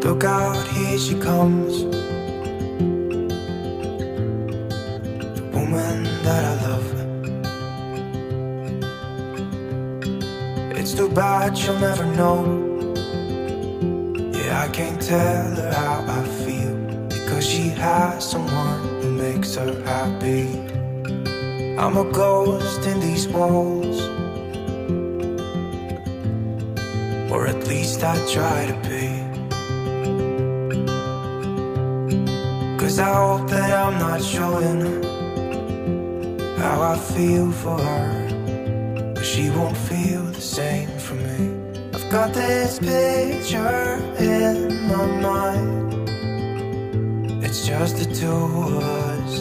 Look out, here she comes, the woman that I love. It's too bad she'll never know. Yeah, I can't tell her how I feel, because she has someone who makes her happy. I'm a ghost in these walls, or at least I try to be. 'Cause I hope that I'm not showing how I feel for her, but she won't feel the same for me. I've got this picture in my mind. It's just the two of us,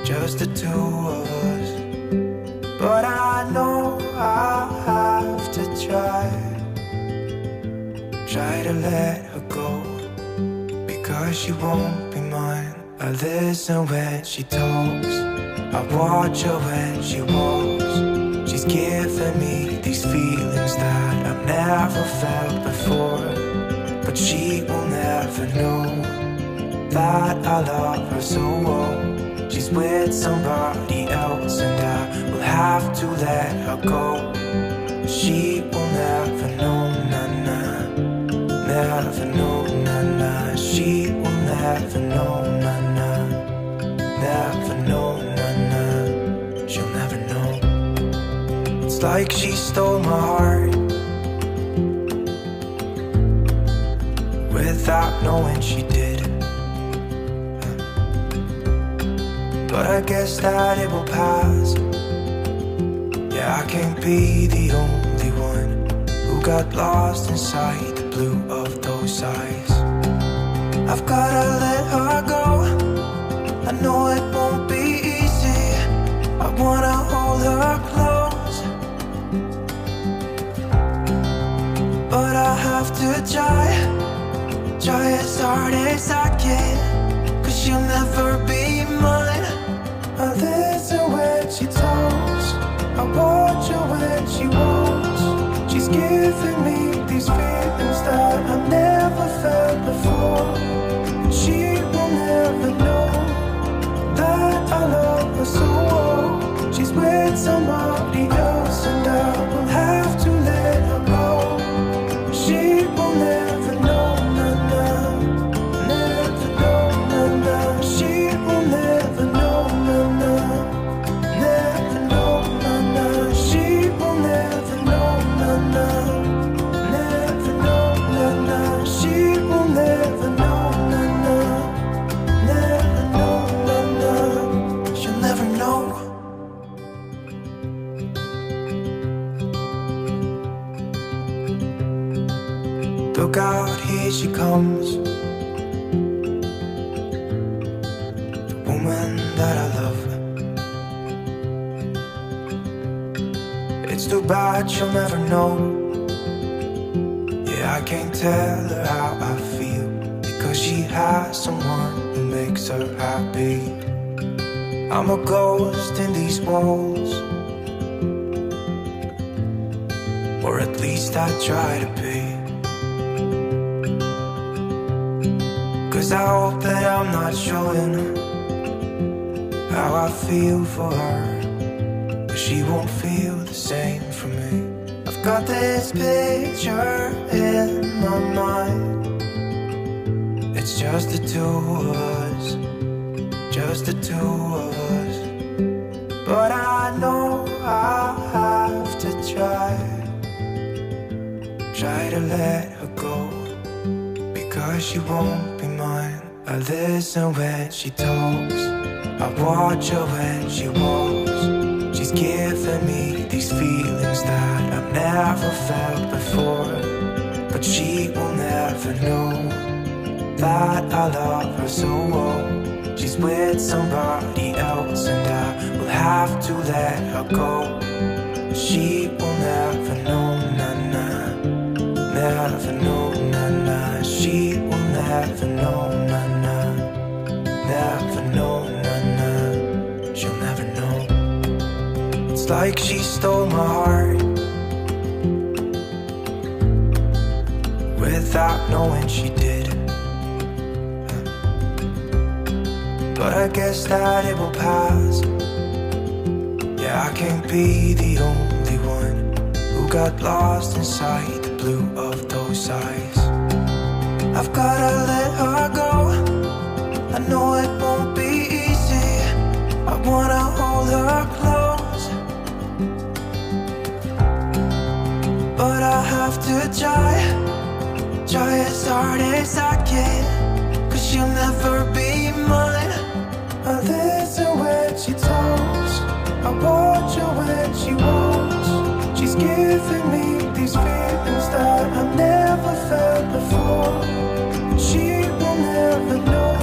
just the two of us. But I know I have to try to let her go, because she won't be mine. I listen when she talks, I watch her when she walks. She's giving me these feelings that I've never felt before, but she will never know that I love her so well. She's with somebody else and I will have to let her go. She will never know, nah-nah, never know, nah-nah. She will never know, nah-nah, never know, nah-nah. She'll never know. It's like she stole my heart without knowing she did. But I guess that it will pass. Yeah, I can't be the only one who got lost inside the blue of those eyes. I've gotta let her go, I know it won't be easy. I wanna hold her close, but I have to try as hard as I can, 'cause she'll never be mine. I listen when she talks, I watch her when she walks. She's giving me these feelings that I've never felt before. She will never know that I love her so well. She's with somebody else and I will have to let her go. She will never know, nah-nah, never know, nah-nah. She will never know, nah-nah, never know, nah-nah. She will never know, nah-nah, never know, nah-nah. She will never know, nah-nah, never know, nah-nah. She'll never know. Look out, here she comes, the woman that I love. It's too bad she'll never know. Yeah, I can't tell her how I feel, because she has someone who makes her happy. I'm a ghost in these walls, or at least I try to be. 'Cause I hope that I'm not showing how I feel for her, but she won't feel the same for me. I've got this picture in my mind. It's just the two of us, just the two of us. But I know I have to try to let her go, because she won't be mine. I listen when she talks, I watch her when she walks. She's giving me these feelings that I've never felt before, but she will never know that I love her so well. She's with somebody else and I will have to let her go. She will never know, nah-nah, never know, nah-nah. She will never know, nah-nah, never know, nah-nah. She'll never know. It's like she stole my heart without knowing she did. But I guess that it will pass. Yeah, I can't be the only one who got lost inside the blue of those eyes. I've gotta let her go. I know it won't be easy. I wanna hold her close, but I have to try as hard as I can, 'cause she'll never be mine. I listen when she talks, I watch her when she walks. She's giving me these feelings that I've never felt before. She will never know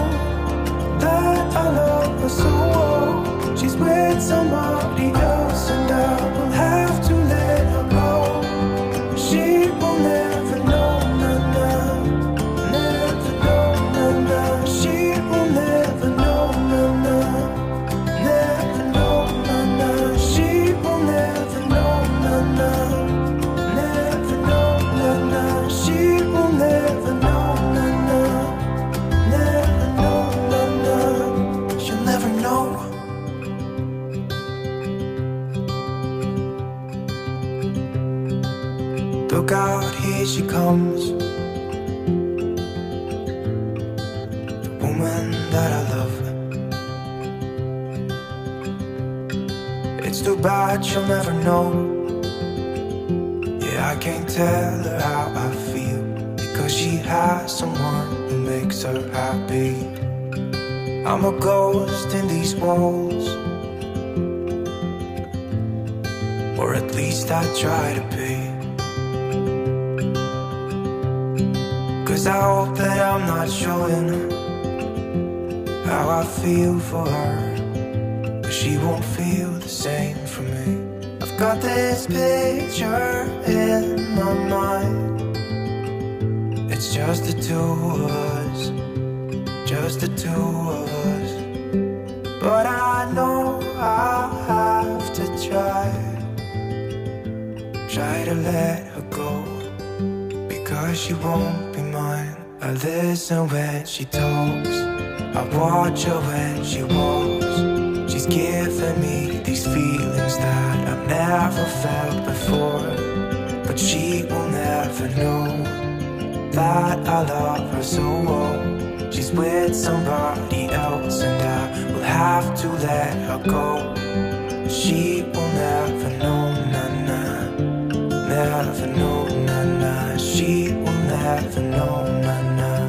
that I love her so well. She's with somebody else and I will have to let her go. She will never know, nah, never know, nah. She will never know, nah, never know, nah. She will never know, nah, never know, nah. She will never know, nah, never know, nah. She'll never know. Look out, here she comes, the woman that I love. It's too bad she'll never know. Yeah, I can't tell her how I feel, because she has someone who makes her happy. I'm a ghost in these walls, or at least I try to be. 'Cause I hope that I'm not showing how I feel for her, but she won't feel the same for me. I've got this picture in my mind. It's just the two of us, just the two of us. But I know I have to try to let her go, because she won't be mine. I listen when she talks, I watch her when she walks. She's giving me these feelings that I've never felt before. But she will never know that I love her so well. She's with somebody else and I will have to let her go. She will never know, nah, nah. Never know, nah, nah. She will never know, nah, nah.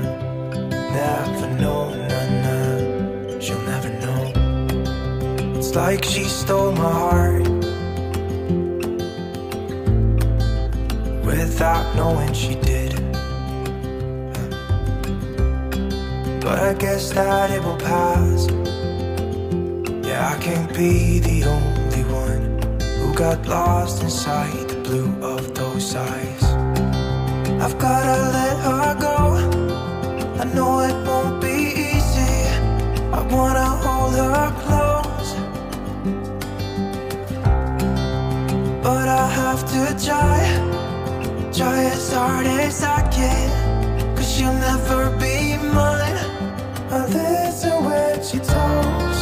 Never know, nah, nah. She'll never know. It's like she stole my heart without knowing she did. But I guess that it will pass. Yeah, I can't be the only one who got lost inside the blue of those eyes. I've gotta let her go. I know it won't be easy. I wanna hold her close, but I have to try as hard as I can, 'cause she'll never be mine. I listen when she talks,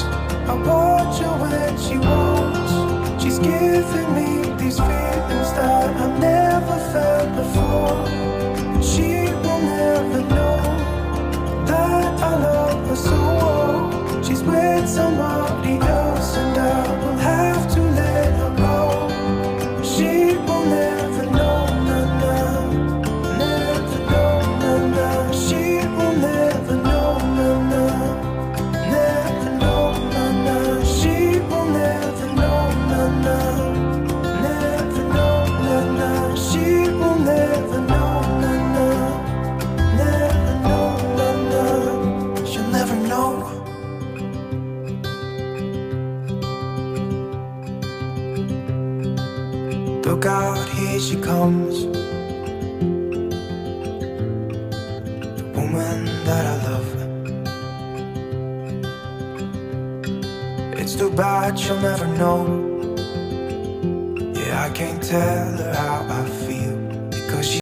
I watch her when she walks. She's giving me these feelings that I've never felt before. She will never know that I love her so well. She's with somebody else and I will have to let her go. She will never know, nah, nah. Never know, nah, nah. She will never know, nah, nah. Never know, nah, nah. She will never know, nah, nah. Never know, nah, nah. She will never know, nah, nah. Never know, nah, nah. She'll never know. Look out, here she comes, the woman that I love. It's too bad she'll never know. Yeah, I can't tell her how I feel.